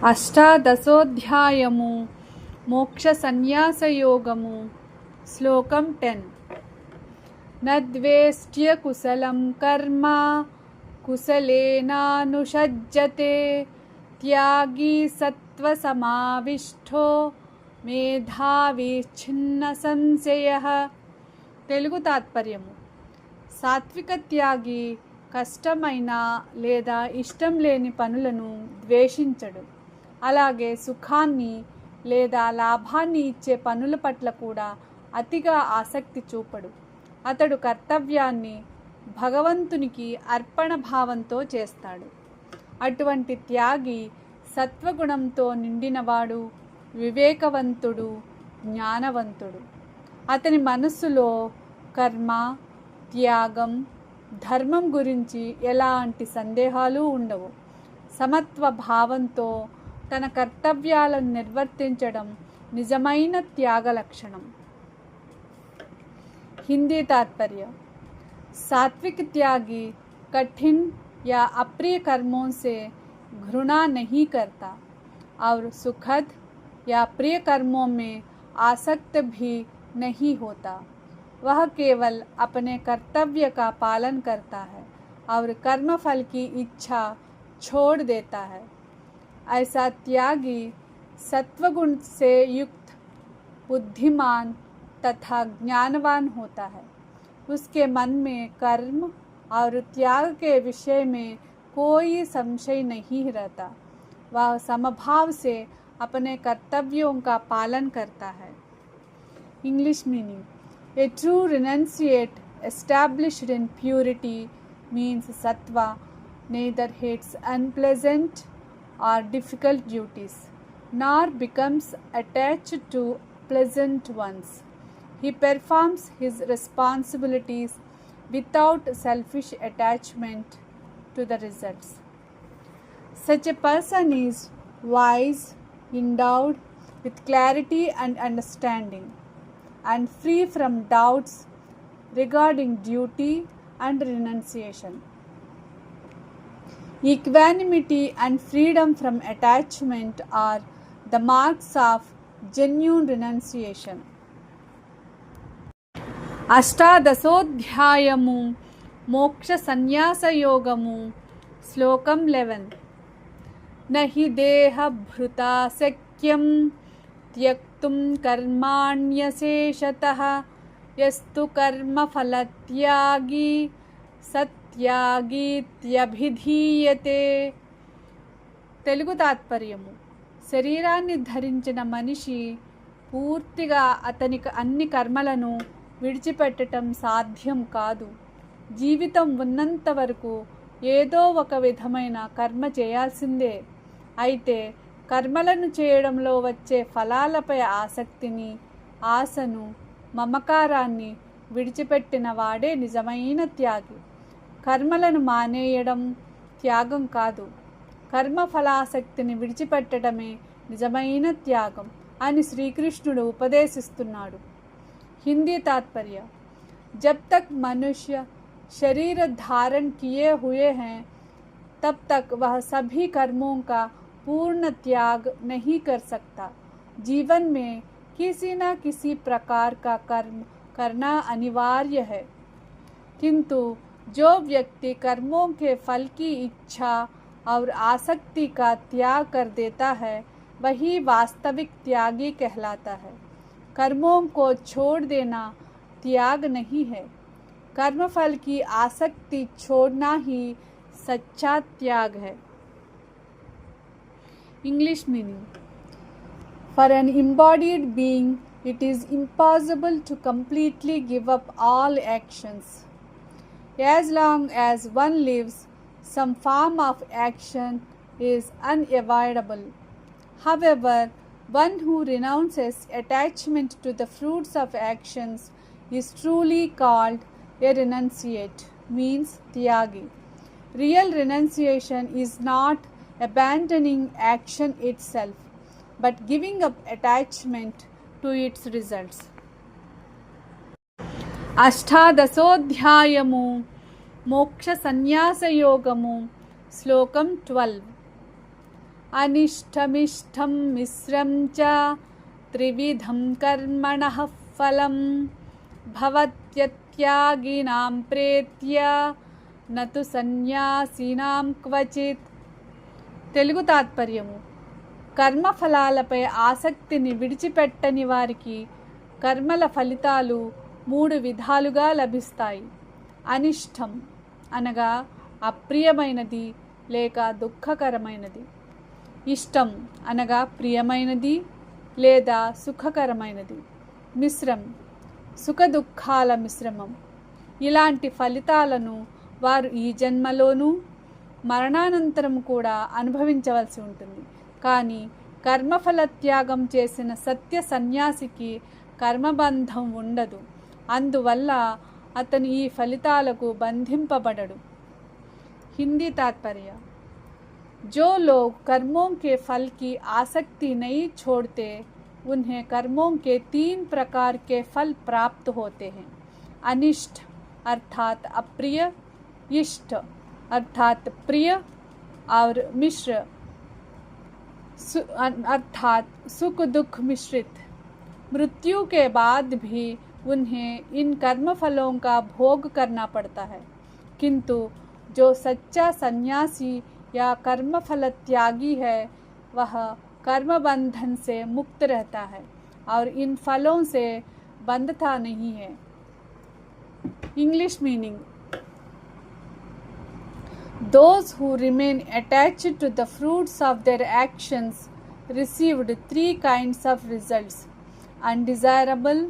అష్టాదశోధ్యాయము మోక్ష సన్యాస యోగము శ్లోకం 10. నద్వేష్ట్య కుశలం కర్మ కుశలేనానుషజ్యతే త్యాగీ సత్వసమావిష్టో మేధావి ఛిన్న సంశయః. తెలుగు తాత్పర్యము: సాత్విక త్యాగి కష్టమైన లేదా ఇష్టం లేని పనులను ద్వేషించడు. అలాగే సుఖాన్ని లేదా లాభాన్ని ఇచ్చే పనుల పట్ల కూడా అతిగా ఆసక్తి చూపడు. అతడు కర్తవ్యాన్ని భగవంతునికి అర్పణ భావంతో చేస్తాడు. అటువంటి త్యాగి సత్వగుణంతో నిండినవాడు, వివేకవంతుడు, జ్ఞానవంతుడు. అతని మనస్సులో కర్మ, త్యాగం, ధర్మం గురించి ఎలాంటి సందేహాలు ఉండవు. సమత్వ భావంతో తన కర్తవ్యాలను నిర్వర్తించడం నిజమైన త్యాగ లక్షణం. हिंदी तात्पर्य: सात्विक त्यागी कठिन या अप्रिय कर्मों से घृणा नहीं करता और सुखद या प्रिय कर्मों में आसक्त भी नहीं होता. वह केवल अपने कर्तव्य का पालन करता है और कर्मफल की इच्छा छोड़ देता है. ऐसा त्यागी सत्वगुण से युक्त, बुद्धिमान तथा ज्ञानवान होता है. उसके मन में कर्म और त्याग के विषय में कोई संशय नहीं रहता. वह समभाव से अपने कर्तव्यों का पालन करता है. English meaning: A true renunciate established in purity means sattva neither hates unpleasant or difficult duties nor becomes attached to pleasant ones. He performs his responsibilities without selfish attachment to the results. Such a person is wise, endowed with clarity and understanding, and free from doubts regarding duty and renunciation. Equanimity and freedom from attachment are the marks of genuine renunciation. అష్టాదశోధ్యాయము మోక్ష సన్యాస యోగము శ్లోకం 11. నహి దేహభృతా శక్యం త్యక్తుం కర్మాణ్యశేషతః యస్తు కర్మఫలత్యాగి సత్యాగీత్యభిధీయతే. తెలుగు తాత్పర్యము: శరీరాన్ని ధరించిన మనిషి పూర్తిగా అతనికి అన్ని కర్మలను విడిచిపెట్టడం సాధ్యం కాదు. జీవితం ఉన్నంత వరకు ఏదో ఒక విధమైన కర్మ చేయాల్సిందే. అయితే కర్మలను చేయడంలో వచ్చే ఫలాలపై ఆసక్తిని, ఆశను, మమకారాన్ని విడిచిపెట్టిన వాడే నిజమైన త్యాగి. కర్మలను మానేయడం త్యాగం కాదు, కర్మఫలాసక్తిని విడిచిపెట్టడమే నిజమైన త్యాగం అని శ్రీకృష్ణుడు ఉపదేశిస్తున్నాడు. हिंदी तात्पर्य: जब तक मनुष्य शरीर धारण किए हुए हैं तब तक वह सभी कर्मों का पूर्ण त्याग नहीं कर सकता. जीवन में किसी न किसी प्रकार का कर्म करना अनिवार्य है, किंतु जो व्यक्ति कर्मों के फल की इच्छा और आसक्ति का त्याग कर देता है वही वास्तविक त्यागी कहलाता है. कर्मों को छोड़ देना त्याग नहीं है, कर्मफल की आसक्ति छोड़ना ही सच्चा त्याग है. English meaning: For an embodied being, it is impossible to completely give up all actions. As long as one lives, some form of action is unavoidable. However, one who renounces attachment to the fruits of actions is truly called a renunciate, means tyagi. Real renunciation is not abandoning action itself, but giving up attachment to its results. అష్టాదశోధ్యాయము మోక్ష సన్యాస యోగము శ్లోకం 12. अनिष्टमिष्टं मिश्रं च त्रिविधं कर्मणः फलं भवत्यत्यागिनां प्रेत्य నతు సన్యాసినాం క్వచిత్. తెలుగు తాత్పర్యము: కర్మఫలాలపై ఆసక్తిని విడిచిపెట్టని వారికి కర్మల ఫలితాలు 3 విధాలుగా లభిస్తాయి. అనిష్టం అనగా అప్రియమైనది లేక దుఃఖకరమైనది. ఇష్టం అనగా ప్రియమైనది లేదా సుఖకరమైనది. మిశ్రం సుఖ దుఃఖాల మిశ్రమం. ఇలాంటి ఫలితాలను వారు ఈ జన్మలోనూ మరణానంతరం కూడా అనుభవించవలసి ఉంటుంది. కానీ కర్మఫల త్యాగం చేసిన సత్య సన్యాసికి కర్మబంధం ఉండదు. అందువల్ల అతను ఈ ఫలితాలకు బంధింపబడడు. హిందీ తాత్పర్య: जो लोग कर्मों के फल की आसक्ति नहीं छोड़ते उन्हें कर्मों के 3 प्रकार के फल प्राप्त होते हैं. अनिष्ट अर्थात अप्रिय, इष्ट अर्थात प्रिय और मिश्र अर्थात सुख दुख मिश्रित. मृत्यु के बाद भी उन्हें इन कर्मफलों का भोग करना पड़ता है, किंतु जो सच्चा सन्यासी या कर्मफल त्यागी है वह कर्म बंधन से मुक्त रहता है और इन फलों से बंधता नहीं है. English meaning: those who remain attached to the fruits of their actions received 3 kinds of results: undesirable,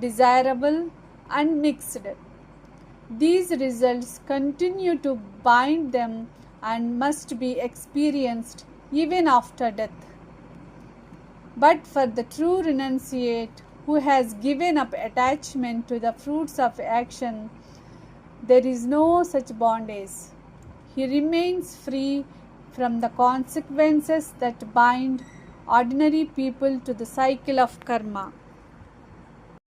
desirable, and mixed. These results continue to bind them and must be experienced even after death. But for the true renunciate who has given up attachment to the fruits of action, there is no such bondage. He remains free from the consequences that bind ordinary people to the cycle of karma.